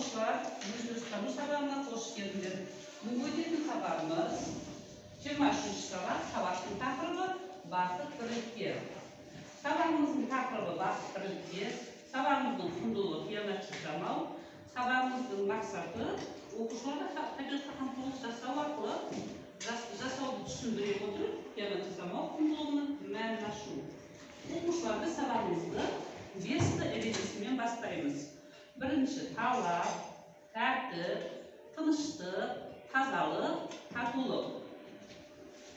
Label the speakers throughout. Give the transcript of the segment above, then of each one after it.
Speaker 1: Okuşlar, yüzünüz tanı sabahına hoş geldiniz. Bugünkü sabahımız 23 sabah, sabahın takırı Bakıt Kırıkki. Sabahımızın takırı Bakıt Kırıkki, sabahımızın kunduluğu kıyamet çıkamau, sabahımızın maksadı okuşlarda tabiatı kampoluk жасау арқылы жасауды түсіндіре отырып, kıyamet çıkamau kunduluğunun мәнін ашу. Okuşlarda sabahımızды 5 erежесімен бастаймыз. Birinci talab, tertip, tınışlık, tazalık, tatuluk.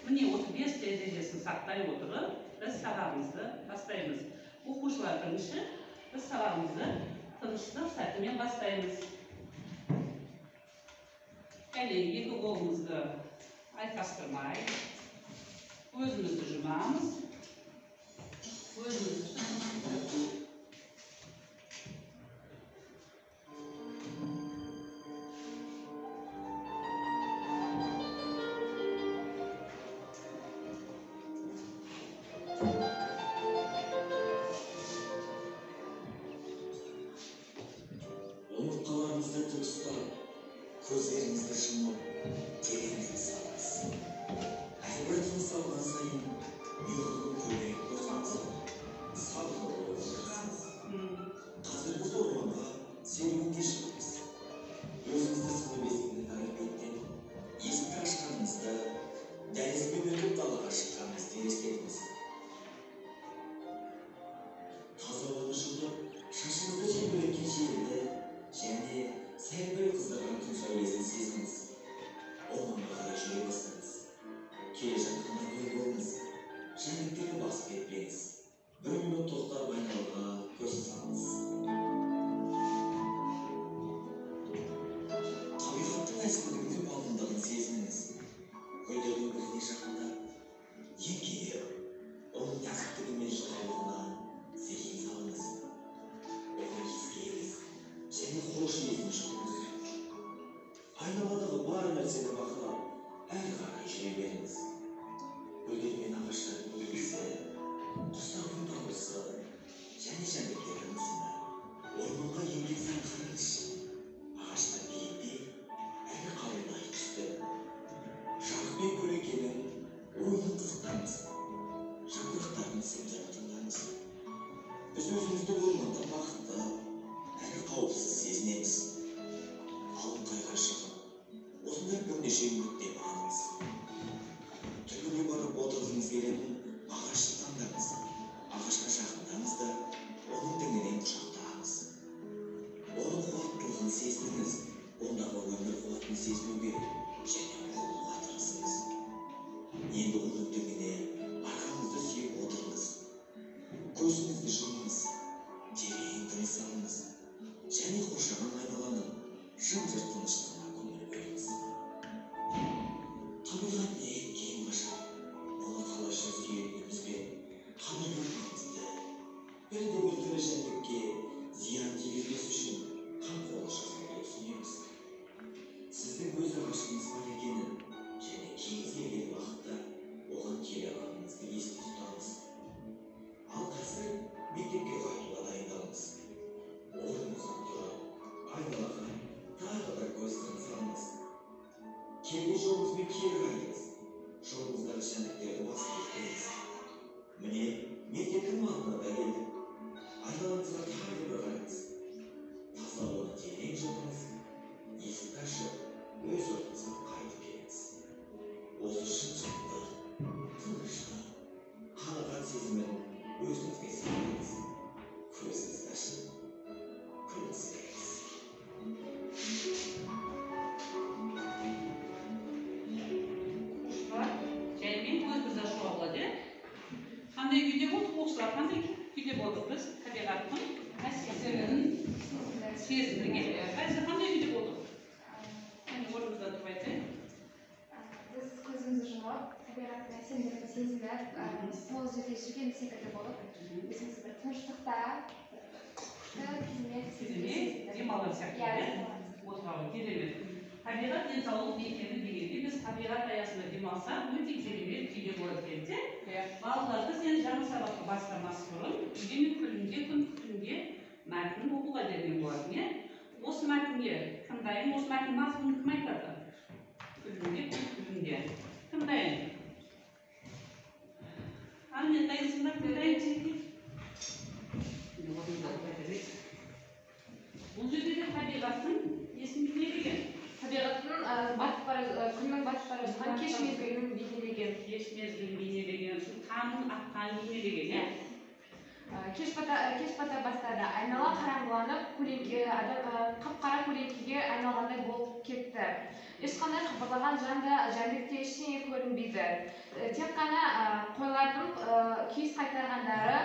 Speaker 1: Mine 35 derecesini saklayıp oturup biz sabahımızı başlayımız. Okuşlar birinci, biz sabahımızı tınışlık saatinden başlayımız. Gelin iki kolumuzu aykastırmay, gözümüzü yumamız, gözümüzü yumamız.
Speaker 2: Omurtkalarınızda tırstap, gözlerinizde şımap, terinizi salınız. Her tınыс alған сайын, ұйқының көбейіп қосаңыз, сабырлы болып отырсаңыз. Қазір біз орманға серуенге шығыппыз. Өзіңізді сыны безгенді тарап еттен, есікті ашқаныңызда, дәлізбен өтіп далаға шыққаныңызды елестетіңіз. Таза ауаны жылдап, шашыңызды желбіреткен жерді, және сәл-пәл қыздырған күн сәулесін сезіңіз. Орманға қарай жүре бастаңыз. Келе жатқанда көл болыңыз. Жәндіктерді басып кетпеңіз. 1 минут тоқтап айналаға көз салыңыз. Табиғаттың әсемдігінің балғындығын сезініңіз. Көлдердің біріне жақындап, еңкейіп, оның тәртіптігімен жылауына зейін салыңыз. Оны иіскеңіз. Және хош иесін шығыңыз. Айналадағы бар нәрсені бақылап, әрі қарай жүре беріңіз. Гүлдер мен ағаштардың иісі, құстардың дауысы, және жәндіктердің ызыңы. Орманға енген сайын қараңызшы. Ағаштар биіктеп, әрі қалыңдай түсті. Жарық пен көлеңкенің ойынын қызықтаңыз. Жаңғырықтардың сыбдырын тыңдаңыз. Біз өзімізді орманда бақытты, әрі қауіпсіз сезінеміз. Қалың қайға шығып, осындай бірнеше минут демалыңыз. Түбіне барып отырғыңыз келетін ағашты таңдаңыз. Ағашқа жақындаңыз да, оның діңінен құшақтаңыз. Оның қуаттылығын сезініңіз. Ондағы өмір қуатын сезіну керек, және қолуға тырысыңыз. Енді оның діңіне арқаңызды сүйеп отырыңыз. Көзіңізді жұмыңыз. Терең тыныс алыңыз. Және қоршаған айналаның жым-жырт тыныштығына көңіл бөліңіз. Табиғат не кең ғажап, оны қалайша сүйетінімізбен қамыр көрмемізді. Бірде бір тірі жәндікке зиян тигізбес үшін қамқорлық жасауды түсінеміз. Сіздің өз ағашыңыз бар екенін және кез келген уақытта оған келе алатыныңызды есте тұтаңыз. Ал қазір мектепке қайтуға дайындалыңыз. Орныңыздан тұрып, айналаға тағы да көз салыңыз. Келген жолыңызбен кері қараңыз. Жолыңыздағы жәндіктерді басып кетпеңіз. Міне, мектептің маңына да келдік. Айналаңызға тағы бір қараңыз. Таза ауаны терең жұтыңыз. Есікті ашып, өз орныңызға қайтып келіңіз. Осы шын-шынлық, тыныштық, қанағат сезімін өзіңізге сіңіріңіз. Көзіңізді ашып, күлімсіреңіз.
Speaker 1: Жәймен көзімізді ашуға болады. Қандай күйде болдық, оқушылар қандай күйде болдық біз? Табиғаттың әсерін сезіндірген. Қазір қандай күйде болдық? Енді орнымызда тұрып айтайық.
Speaker 3: Біз көзімізді жұмып, табиғаттың әсемдігін сезініп, сол жерде жүрген секілді болып, өзіміз бір тыныштықта,
Speaker 1: Керемет, демалған сияқты. Отырған керемет. Табиғат денсаулық мекені дегенде біз табиғат аясында демалсақ, өте керемет күйде болады екен. Балаларды сен жаңа сабақты бастамас бұрын, үйден күнде мәтін оқуға берген болатын. осы мәтінге кім дайын? Осы мәтін мазмұнын кім айтады? Күлімде. Кім дайын? Мен дайынсыңдар, кім дайын сендер? Бұл жерде де табиғаттың есімі не деген?
Speaker 3: Табиғаттың күннің батып бара жатқан кеш мезгілін бейнелеген.
Speaker 1: Кеш мезгілін бейнелеген, таңның атқанын бейнелеген,
Speaker 3: Кеш бата бастады. Айнала қараңғыланып, қап-қара көлеңкеге айналғандай болып кетті. Ешқандай қыбырлаған жан да жәндікте ештеңе көрінбейді. Тек қана қойлардың күйіс қайтарғандары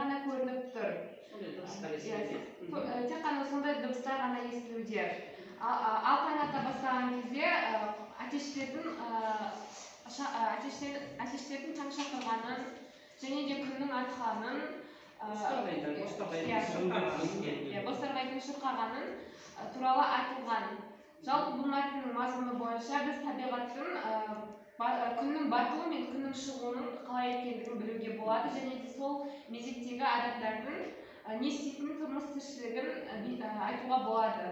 Speaker 3: ғана көрініп тұр. Тек қана сондай дыбыстар ғана естілуде. Ал қайната бастаған кезде әтештердің таң шақырғанын және де күннің атқанын, бозторғайдың шырқағанын туралы айтылған. Жалпы бұл мәтіннің мазмұны бойынша біз табиғаттың күннің батуы мен күннің шығуының қалай екендігін білуге болады және де сол мезеттегі адамдардың не істейтін тұрмыс тіршілігін айтуға болады.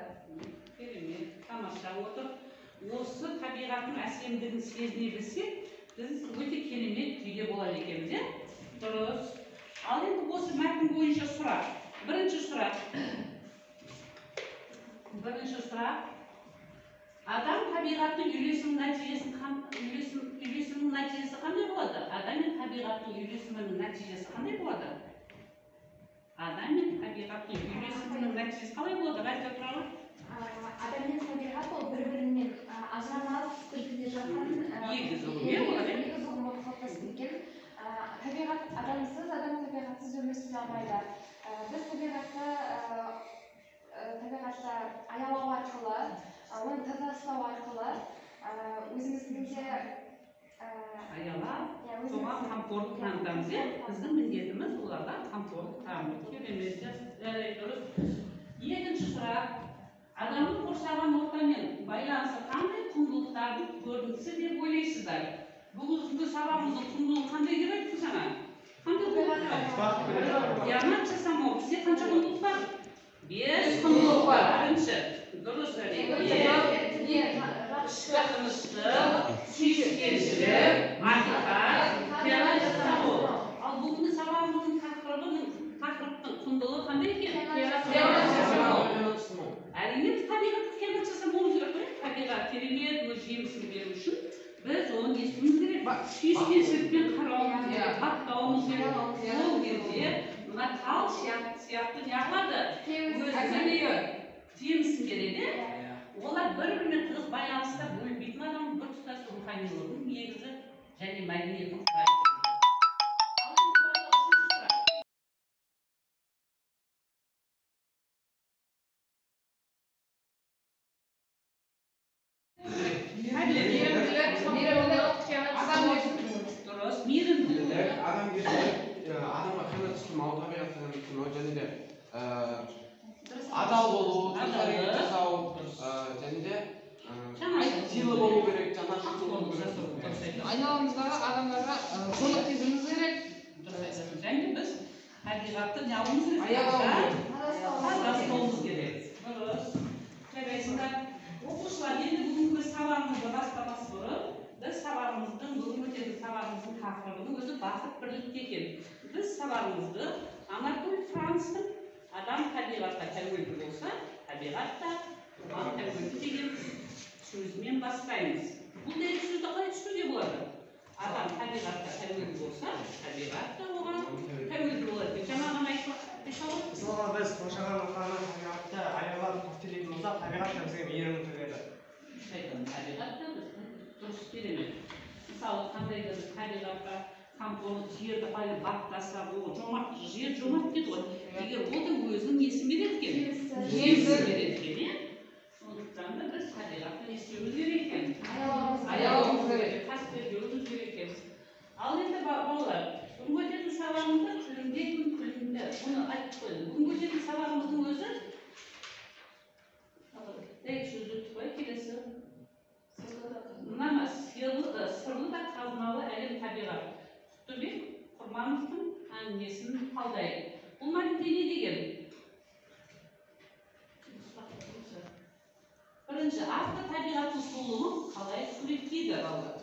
Speaker 1: Керемет, тамаша отыр. Осы табиғаттың әсемдігін сезіне білсек, біз өте керемет күйде болады екенбіз, иә? Дұрыс. Ал енді осы мәтін бойынша сұрақ. Бірінші сұрақ. Адам табиғаттың үйлесімінің нәтижесі қандай болады? Адам мен табиғаттың үйлесімінің нәтижесі қандай болады? Адам мен табиғаттың үйлесімінің нәтижесі қалай болады? Ғайса туралы?
Speaker 3: Адам мен табиғат ол бір-бірінен ажырамас көзде жатқан
Speaker 1: егіз ұғым
Speaker 3: болып қалыптасып кеткен. Табиғат адамсыз, адам табиғатсыз өмір сүре алмайды. Біз табиғатты аялау арқылы, оны таза ұстау арқылы өзіміздің де
Speaker 1: аялап, соған қамқорлық танытамыз, иә? Біздің міндетіміз оларға қамқорлық таныту. Керемет, дұрыс. Екінші сұрақ. Адамның қоршаған ортамен байланысы қандай құндылықтардың көрінісі деп ойлайсыздар? Бүгінгі сабағымыздың құндылығы қандай деп айттық жаңа? Қандай құндылықтар? Диамат жасамау. Бізде қанша құндылық бар? 5 құндылық бар. Бірінші. Дұрыс. Тыныштық, сүйіспеншілік, ақиқат, диамат жасамау. Ал бүгінгі сабағымыздың тақырыптың құндылығы қандай екен? Диамат жасамау. Әрине біз табиғатқа қиянат жасамауымыз керек қой. Табиғат керемет, өз жемісін беру үшін біз оны не істеуіміз керек? Сүйіспеншілікпен қарауымыз керек, баптауымыз керек. Ол кезде мына тал сияқты не қылады? Өзіне жемісін береді. Олар бір-бірімен тығыз байланыста бөлінбейтін адамның біртұтас руханилығының негізі және мәдениетін құрайды.
Speaker 4: Адамға қиянат жасамау, табиғаттан тұтыну және де адал болу, дұрыс әрекет жасау және де сыйлы болу керек, жанашыр болу керек.
Speaker 5: Айналамыздағы адамдарға қорлық сезіміміз керек.
Speaker 1: Және біз табиғатты не алуымыз керек? Тазалауымыз керек. Дұрыс. Жарайсыңдар. Оқушылар, енді бүгінгі сабағымызды бастамас бұрын біз бүгінгі сабағымыздың тақырыбының өзі бақыт бірлікте екен. Біз сабағымызды Анатоль Францтың адам табиғатқа тәуелді болса, табиғат та оған тәуелді деген сөзімен бастаймыз. Бұл дәйек сөзді қалай түсінуге болады? Адам табиғатқа тәуелді болса, табиғат та оған тәуелді болады. Жаңа ғана айтып
Speaker 6: мысалға біз қоршаған ортаны табиғатты аялап қастерлейтін болсақ, табиғат та бізге мейірімін төгеді.
Speaker 1: Табиғат та дұрыс керемет. Мысалы, қандай да біз табиғатқа қамқорлық жерді бақтасақ, жер жомарт дейді ғой. Егер ол да өзінің несін береді екен? Жемісін береді екен, иә? Сондықтан да біз табиғатты не істеуіміз керек екен? Аялауымыз керек, қастерлеуіміз керек екен. Ал енді балалар, бүгінгі өтетін сабағымызда күлімде күн күлімді. Оны айтып қойдым. Бүгінгі өтетін сабағымыздың өзі дәйек сөз өтіп қой, келесі. Мына сырлы да қазыналы әлем табиғат. Құттыбек Құрмановтың әңгімесін талдайық. Бұл мәтінде не деген? бірінші автор табиғаттың сұлулығын қалай суреттейді балалар?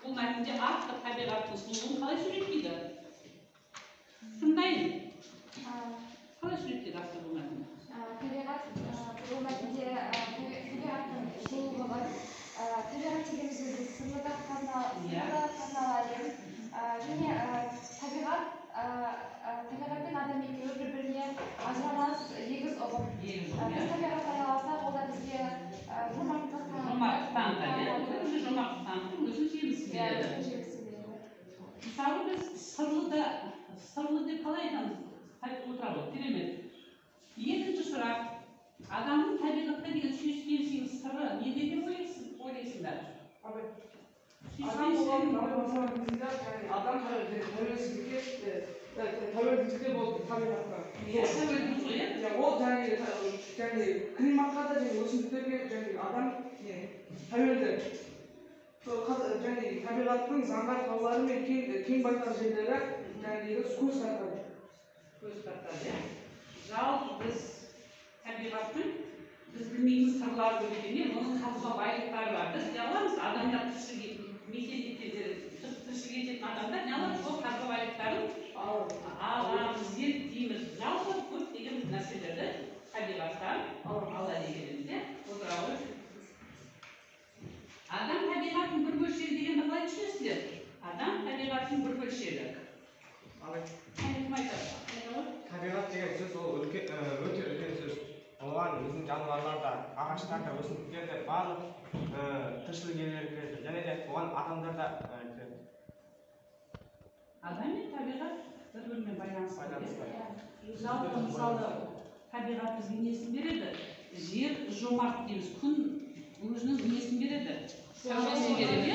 Speaker 1: Бұл мәтінде автор табиғаттың сұлулығын қалай суреттейді? Тыңдайын. Қалай суреттейді автор бұл мәтінде?
Speaker 3: Табиғат бұл мәтінде табиғаттың сұлулығын табиғат деген сөзді сырлы да қазыналы әлем және табиғат пен адам екеуі бір-біріне ажырамас егіз ұғым. Біз табиғатты аяласақ, ол да бізге жомарттық
Speaker 1: танытады. Жомарттық танытып, өзін жемісі береді. Мысалы біз сырлы деп қалай айтамыз? Отырады, керемет. Екінші сұрақ, адамның табиғатқа деген сүйіспеншілігінің сыры неде деп ойлайсыңдар?
Speaker 5: Адам тәуелділікте болды табиғатқа. Ол климатқа да өсімдіктерге адам тәуелді. Табиғаттың заңғар таулары мен кең байтақ жерлері көз тартады.
Speaker 1: Жалпы біз табиғаттың біз білмейтін сырларды білгенмен оның қазба байлықтары бар. Біз не аламыз? Адамдар тіршілік ететін адамдар не аламыз? Сол қазба байлықтарын аламыз, зерттейміз. Жалпы көптеген нәрселерді табиғаттан ала дегенімізде отырауы. Адам табиғаттың бір бөлшегі дегенді қалай түсінесіздер? Адам табиғаттың бір бөлшегі. Кім айтады?
Speaker 6: Табиғат деген сөз ол өте үлкен сөз. Оған біздің жануарлар да, ағаштар да, өсімдіктер де, барлық тіршілік иелері кіреді. Және де оған адамдар да кіреді.
Speaker 1: Адам мен табиғат бір-бірімен байланысты. Жалпы мысалы табиғат бізге несін береді? Жер жомарт дейміз, күн өзінің несін береді? Сәулесін береді,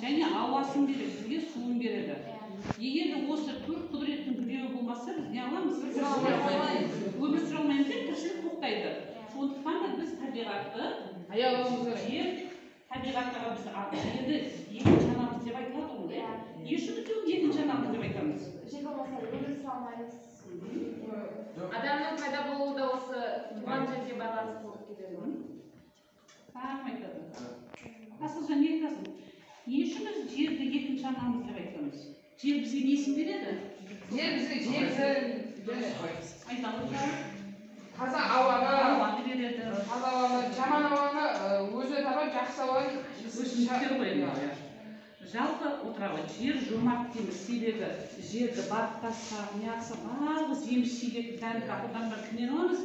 Speaker 1: және ауасын береді, бізге суын береді. Егер де осы төрт құдіреттің біреуі болмаса, біз не аламыз? Өмір сүре алмаймыз деп тіршілік тоқтайды. Сондықтан да біз табиғатты табиғаттағы біз жерді екінші анамыз деп айтылады ғой, иә? Не үшін біз екінші анамыз деп айтамыз?
Speaker 3: Жер болмаса өмір сүре алмаймыз. Адамның пайда болуы да осы туған жерге байланысты болып кетеді.
Speaker 1: Тағым айтады. Асылжан не айтасың? Не үшін біз жерді екінші анамыз деп айтамыз? Жер бізге несін береді?
Speaker 5: Жер бізге таза
Speaker 1: ауаны береді.
Speaker 5: Таза ауаны, жаман ауаны өзі табады, жақсы ауаны
Speaker 1: өсімдіктер ғой. Жалпы отырады, жер жомарт дейміз, себебі жерді баттаса, неғса, барлық жеміс жидек дәнді дақылдардан кімнен аламыз?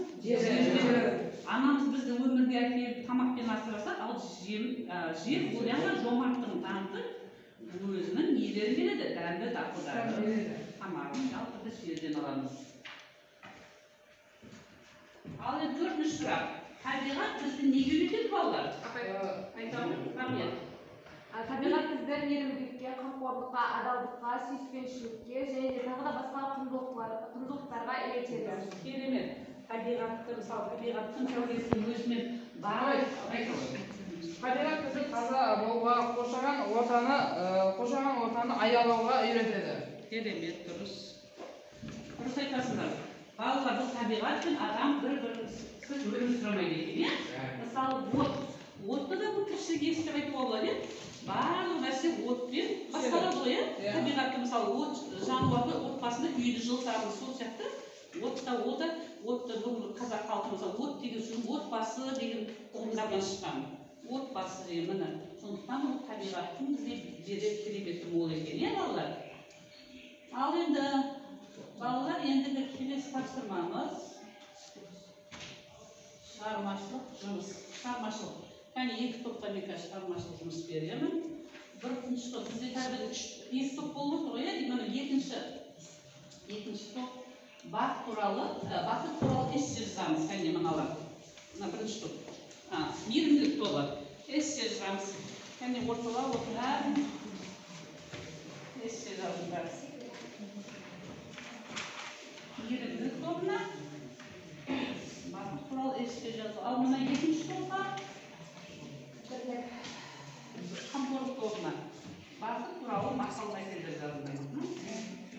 Speaker 1: Анамыз бізді өмірге әкеліп тамақпен асыраса, ал жер ояңға жомарттығын танытып, өзінің нелерін береді, дәнді дақылдарын, тамағын жалпы біз жерден аламыз. Ал енді төртінші сұрақ, табиғат бізді неге үйретеді балалар? Айтамын, рахмет.
Speaker 3: Табиғат бізді мейірімділікке, қамқорлыққа, адалдыққа, сүйіспеншілікке және де тағы да басқа құндылықтарға үйретеді.
Speaker 1: Керемет. Табиғатты, мысалы, табиғаттың сәулесінің өзімен барлық
Speaker 5: табиғат бізді таза болуға, қоршаған ортаны аялауға үйретеді.
Speaker 1: Керемет, дұрыс. Дұрыс айтасыңдар. Балалар, бұл табиғат пен адам бір-бірінсіз өмір сүрмейді екен, иә? Мысалы, отты да бұл тіршілік иесі деп айтуға болады, иә? Барлық нәрсе отпен басқарады ғой, иә? Табиғатты, мысалы, жануарды отбасында үйді жылытады, сол сияқты. Отты бұл қазақ халқы, мысалы, от деген сөз, отбасы деген ұғымдардан шыққан. Отбасы деген, міне. Сондықтан бұл табиғаттың бізге берер кереметі мол екен, иә, балалар? Ал енді, балалар, ендігі келесі тапсырмамыз шығармашылық жұмыс. Шығармашылық. Яғни екі топта мен қазір шығармашылық жұмыс беремін. Бірінші топ, бізде қазір екі топ болып отыр ғой, иә? Екінші топ бақыт туралы эссе жазамыз, кәне мыналар. Мына бірінші топ. Мейірімділік тобы. Эссе жазамыз. Кәне орталап отырар. Эссе жазыңдар. Мейірімділік тобына бақыт туралы эссе жазу. Ал мына екінші топқа қамқорлық тобына бақыт туралы мақал мәтелдер жазыңдар.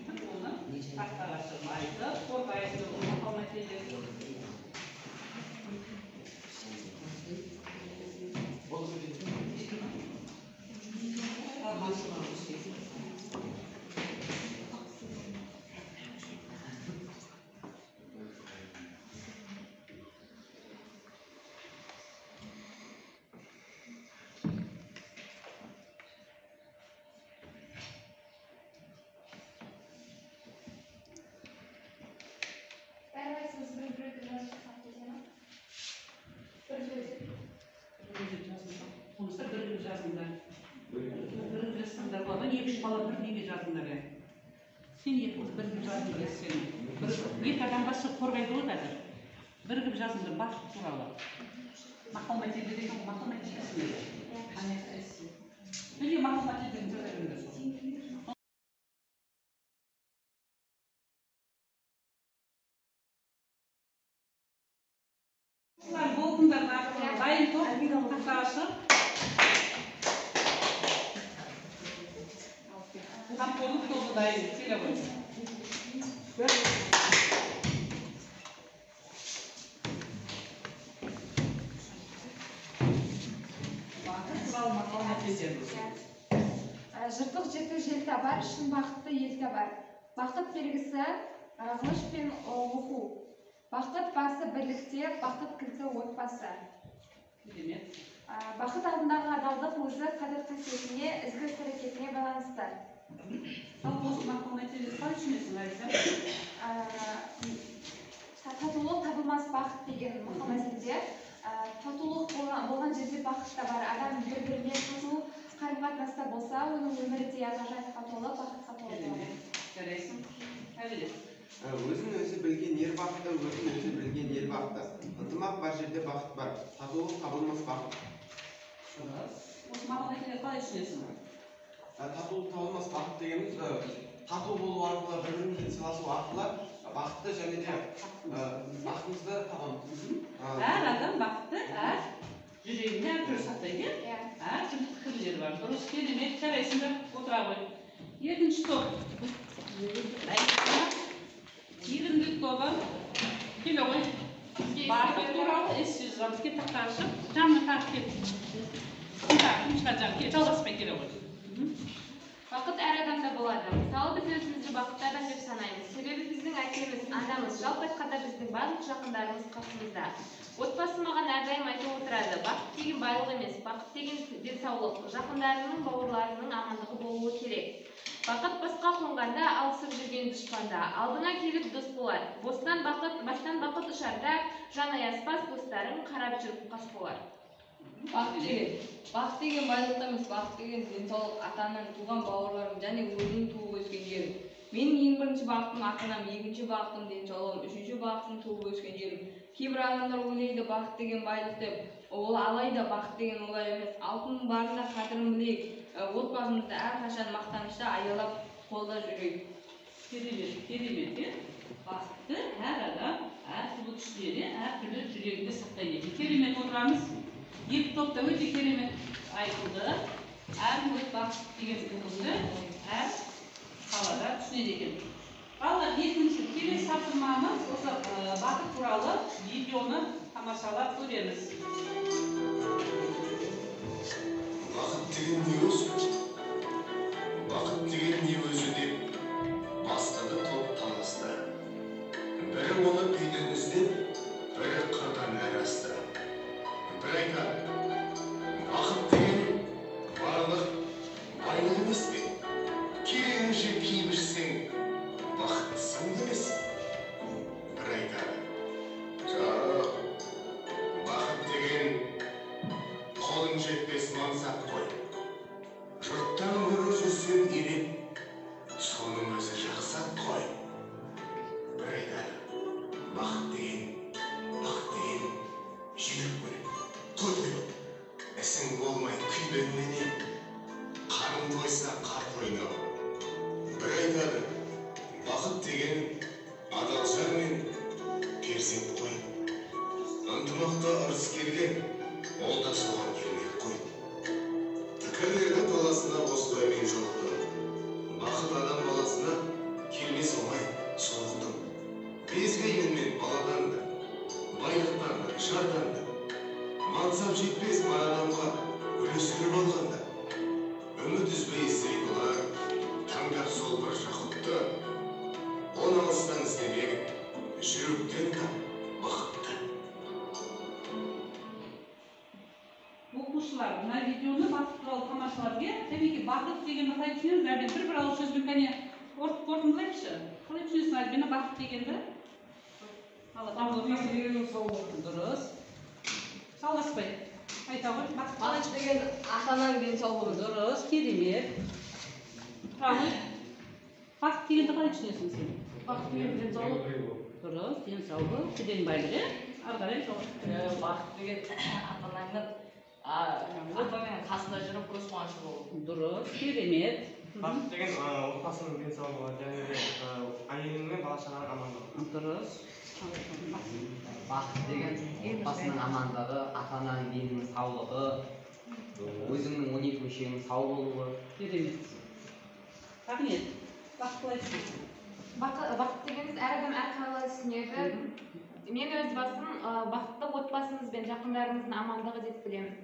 Speaker 1: Оны тақтаға шығып қорғайды, мақал мәтелдер. Sonuçta bir yazınlar. Bir yazınlar var. İki bala bir yazınlar ya. Sen iki bir yazınlar sen. Bir kadın başı korkaydı o da. Bir yazınlar bak kurala. Mahkemede dedi, mahkemede kesin. Hani bir mahkemede dedi. Bu okullardan dayın top karşı. Kampoluk dolu dayın. Söyle bakayım.
Speaker 3: Жыртық жеті жел табар, шын бақытты ел табар. Бақыт белгісі ғылыш пен оқу. Бақыт басы бірлікте, бақыт кілті отбасы. Бақыт алдындағы адалдық өзі қадір қасиетіне, ізгі іс-әрекетіне байланысты. Татулық табылмас бақыт деген мақаласында татулық болған жерде бақыт та бар. Адам бір-біріне тату қарым-қатынаста болса, оның өмірі де ғажайыпқа толы, бақытқа толы болады.
Speaker 4: Өзін өзі білген ер бақыты, өзін өзі білген ел бақыты. Ынтымақ бар жерде бақыт бар. Татулық табылмас бақыт.
Speaker 1: Осы мақаланы қалай түсінесің?
Speaker 4: Татулық табылмас бақыт дегеніміз тату болу арқылы, бір-бірімізді сыйласу арқылы бақытты және де бақытымызды табамыз.
Speaker 1: Әр адам бақытты, әр жүрегінде әр түрлі сақтайды. Әр түрлі пікірлері бар. Дұрыс керемет, жарайсыңдар, отыра ғой. Екінші топ. Егіндік тобы. Келе ғой. Бақыт туралы ес-сөз var. Бізге тақташып, жанына тартып кет. Жалғаспай келе ғой.
Speaker 3: Бақыт әр адамда болады. Мысалы біз өзімізді бақытты адам деп санаймыз. Себебі біздің әкеміз, анамыз, жалпы айтқанда біздің барлық жақындарымыз қасымызда. Отбасы маған әрдайым айтып отырады, бақыт деген байлық емес, бақыт деген денсаулық, жақындарының, бауырларының амандығы болуы керек. Бақыт басқа қонғанда, алысып жүрген дұшпанда, алдыңа келіп дос болар. Бастан бақыт ұшарда, жан аяспас достарың қарап жүріп қас болар.
Speaker 7: Бақыт деген байлық емес, бақыт деген денсаулық, ата-ананың, туған бауырларым және өзінің туып өскен жерім. Менің ең бірінші бақытым ата-анам, екінші бақытым денсаулығым, үшінші бақытым туып өскен жерім. Кейбір адамдар ойлайды бақыт деген байлық деп, ол алайда бақыт деген олай емес. Алтынның барында қадірін білейік, отбасымызды әрқашан мақтанышта аялап қолда жүрейік.
Speaker 1: Керемет. Бақытты әр адам, әр түрлі түстері, әр түрлі жүрегінде сақтайды. Керемет отырамыз. Екі топта өте керемет айтылды. Әр бақыт деген ұғымды әр қалада түсінеді екен. Балалар, екінші келесі тапсырмамыз осы бақыт туралы видеоны тамашалап көреміз.
Speaker 2: Бақыт деген не өзі? Бақыт деген не өзі деп бастады топ таласты. Бірі оны үйден іздеп, бірі қырдан әрі асты. Бір айтады, бақыт деген барлық байлық емес пе? Керегіңше киіп жүрсең, бақыттысың демесің. Бір айтады, жоқ, бақыт деген қолың жетпес мансап қой. Жұрттан көріп жүрсең ереп, соның өзі жақсат қой. Бір айтады, бақыт деген жүйрік көріп, той көріп, ісің болмай күйбеңменен, қарың тойса қарт ойнау. Бір айтады, бақыт деген адал жар мен перзент қой. Ынтымақта ырыс келген, ол да соған келмек қой. Пікірлердің таласына осылаймен жолықтым. Бақыт адам баласына келмес оңай соғылдым. Безбеймін баладан да, байлықтан да, жардан да. Мансап жетпес бар адамға үлесіріп алғанда. Үміт үзбей іздейді олар, таңдап сол бір жақұтты. Оны алыстан іздемек, жүректен тап бақытты.
Speaker 1: Оқушылар, мына видеоны бақыт туралы тамашалап кел. Бақыт дегенді қалай түсінесіз? Бір ауыз сөзбен қорытындылайықшы. Қалай түсінесің Альбина бақыт дегенді?
Speaker 5: Бақыт дегеннің сау болсын.
Speaker 1: Дұрыс. Салғаспай. Айта ғой.
Speaker 7: бақыт деген ата-ананың денсаулығы.
Speaker 1: Дұрыс. Керемет. Правый. Бақыт дегенді қалай түсінесің сен?
Speaker 3: бақыт деген денсаулық.
Speaker 1: Дұрыс. Денсаулық. Кеден байлығы. Ары қарай сол.
Speaker 7: бақыт деген ата-ананың ата-ананың қасында жүріп көз қуанышы болу.
Speaker 1: Дұрыс. Керемет.
Speaker 6: бақыт деген отбасының денсаулығы және де әйелің мен бала шағаның амандығы.
Speaker 1: Дұрыс.
Speaker 8: бақыт деген отбасының амандығы, ата-ананың денінің саулығы, өзіңнің 12 мүшеңнің сау болуы.
Speaker 1: Керемет. Рахмет. Бақыт қалай түсінесің?
Speaker 3: Бақыт дегеніміз әр адам әрқалай түсінеді. Мен өз басым бақытты отбасымыз бен жақындарымыздың амандығы деп білемін.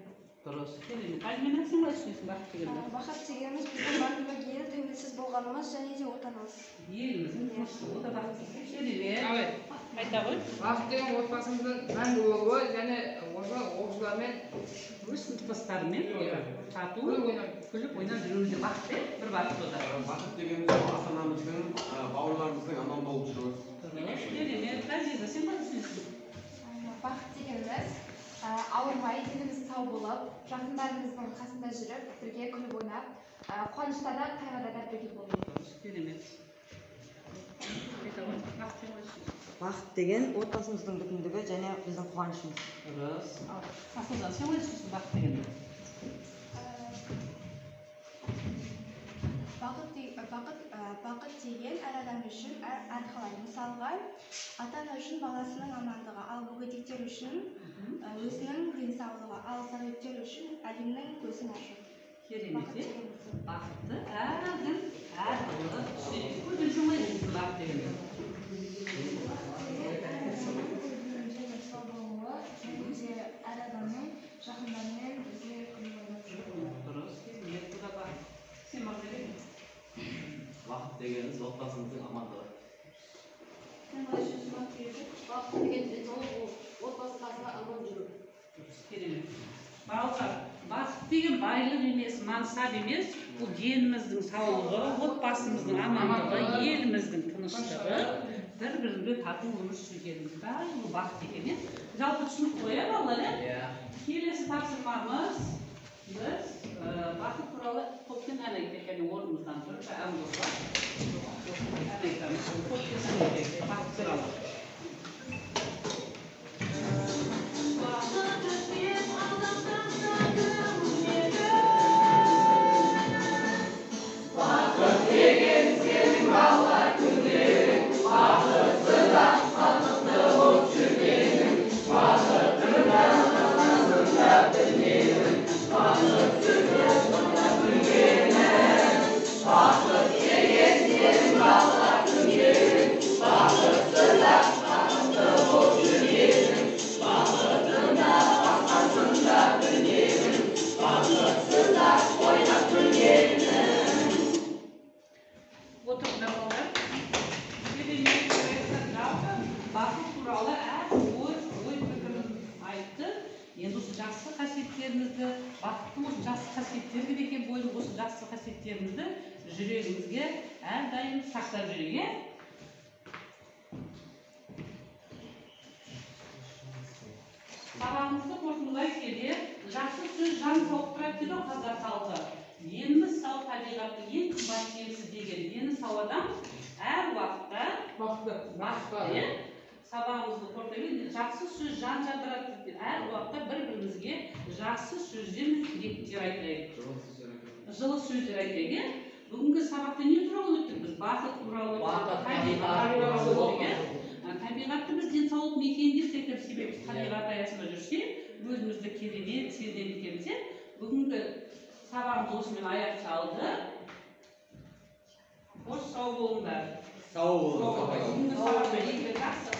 Speaker 1: Дұрыс. Керемет. Альмина, сен қалай түсінесің бақыт дегенді?
Speaker 9: Бақыт дегеніміз біздің барлық ел тәуелсіз болғанымыз және де отанымыз.
Speaker 1: Еліміздің тыныштығы да бақыт. Керемет. Айта ғой.
Speaker 5: Бақыт деген отбасымыздың мәңгі болуы және осы оқушылармен
Speaker 1: Өз сыныптастарымен тату, күліп ойнап жүруімізде бақыт пен бір бақыт ода.
Speaker 4: бақыт дегеніміз ата-анамыздың бауырларымыздың аман болып жүруі.
Speaker 1: Дұрыс. Керемет. Ғазиза, сен қалай түсінесің?
Speaker 3: Бақыт дегеніміз ауырмай, деніміз сау болып, жақындарымыздың қасында жүріп, бірге күліп ойнап, қуанышта да, қайғыда да бірге болу.
Speaker 1: Дұрыс. Керемет. Айта ғой. Бақыт сен қалай түсінесің?
Speaker 10: бақыт деген отбасымыздың бүтіндігі және біздің қуанышымыз.
Speaker 1: Дұрыс. Асылжан, сен қалай түсінесің бақыт дегенді?
Speaker 9: Бақыт деген әр адам үшін әрқалай. Мысалға, ата-ана үшін баласының амандығы, ал мүгедектер үшін өзінің денсаулығы, ал зағиптер үшін әлемнің көзін ашу.
Speaker 1: Керемет. Бақытты әркім әртүрлі түсінеді. Көзін жұмай дейсің бақыт дегенді.
Speaker 9: Әр адамның жақындарымен бірге күліп ойнап жүруі.
Speaker 1: Дұрыс. Керемет. Bu da bak. Sen bakayım.
Speaker 8: бақыт дегеніміз отбасымыздың амандығы.
Speaker 1: Sen қалай түсінесің бақыт дегенді?
Speaker 3: Бақыт деген денсаулық, отбасы қасында аман жүру.
Speaker 1: Дұрыс. Керемет. Балалар, бақыт деген байлық емес, мансап емес, бұл деніміздің саулығы, отбасымыздың амандығы, еліміздің тыныштығы, бір-біріне тату өмір сүргеніміз бәрі бұл бақыт екен. Жалпы түсінік қой, балалар, келесі тапсырмамыз біз бақыт туралы топпен ән айтайық, яғни орнымыздан тұрып ән қосылып, ән айтамыз. Топпен ән айтайық, бақыт туралы. Бақыт туралы әр ой пікірін айтты. Енді осы жақсы қасиеттерімізді, бақыттың осы жақсы қасиеттері де екен бойын осы жақсы қасиеттерімізді жүрегімізге әрдайым сақтап жүрейік. Сабағымызды қорытындылай келе, жақсы сөз жан сауықтырады дейді ғой қазақ салты. Деніміз сау табиғаттың ең қымбат киесі деген дені сау адам әр уақытта бақытты. Сабағымызды қорытындылай жақсы сөз жан жандырады дейді. Әр уақытта бір-бірімізге жақсы сөздер тілектер айтайық. Жылы сөздер айтайық. Бүгінгі сабақта не туралы өттік біз? Бақыт туралы, табиғат туралы. Табиғатты біз денсаулық мекенінде секілді себебі табиғат аясында жүрсек, өзімізді керемет сезінеді екенбіз. Бүгінгі сабағымыз осымен аяқ салды. Қош сау болыңдар.
Speaker 8: Сау болыңдар.
Speaker 1: Бүгінгі сабақта ең жақсы